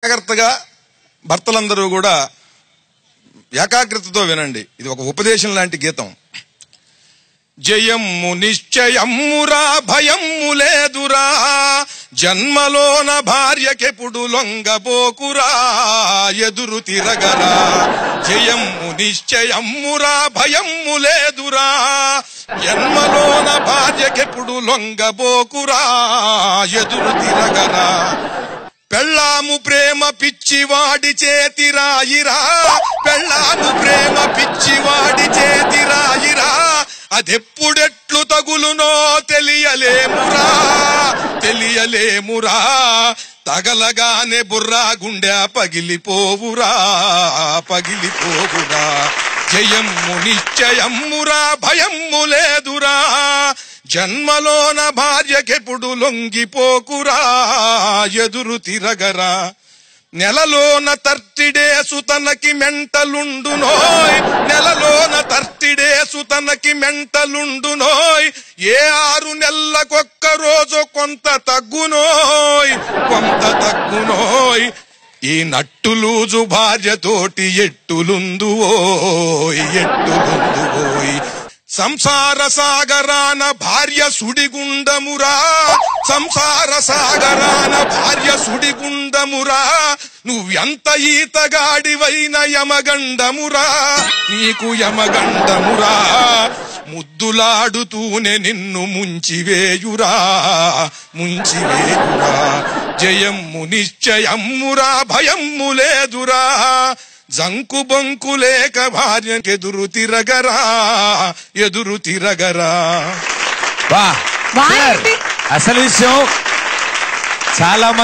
జాగ్రత్తగా భర్తలందరూ కూడా ఏకాగ్రతతో వినండి. ఇది ఒక ఉపదేశం లాంటి గీతం. జయమ్ము నిశ్చయమ్మురా భయమ్ము లేదురా, జన్మలోన భార్యకెప్పుడు లొంగబోకురా, ఎదురు తిరగరా. జయమ్ము నిశ్చయమ్మురా భయమ్ము లేదురా, జన్మలోన భార్యకెప్పుడు లొంగబోకురా, ఎదురు తిరగరా. పెళ్ళాము ప్రేమ పిచ్చివాడి చేతిరాయిరా, పెళ్ళాము ప్రేమ పిచ్చివాడి చేతిరాయిరా, అదెప్పుడెట్లు తగులునో తెలియలేమురా, తెలియలేమురా. తగలగానే బుర్రా గుండె పగిలిపోవురా, పగిలిపోవురా. జయమ్ము నిశ్చయమ్మురా భయమ్ము లేదురా, జన్మలోన భార్యకెప్పుడు లొంగిపోకురా, ఎదురు తిరగరా. నెలలోన 30 డేసు తనకి మెంటలుండునోయ్, నెలలోన 30 డేసు తనకి మెంటలుండునోయ్, ఏ 6 నెలలకొక్క రోజు కొంత తగ్గునోయ్, కొంత తగ్గునోయ్. ఈ నట్టులూజు భార్యతోటి ఎట్టులుందువోయ్, ఎట్టులుందువోయ్. సంసార సాగరాన భార్య సుడిగుండమురా, సంసార సాగరాన భార్య సుడిగుండమురా. నువ్వెంత ఈతగాడివైన యమగండమురా, నీకు యమగండమురా. ముద్దులాడుతూనే నిన్ను ముంచివేయురా, ముంచివేయురా. జయమ్ము నిశ్చయమ్మురా భయమ్ము లేదురా, జంకు బొంకు లేక భార్యకెదురు తిరగరా, ఎదురు తిరగరా. అసలు విషయం చాలా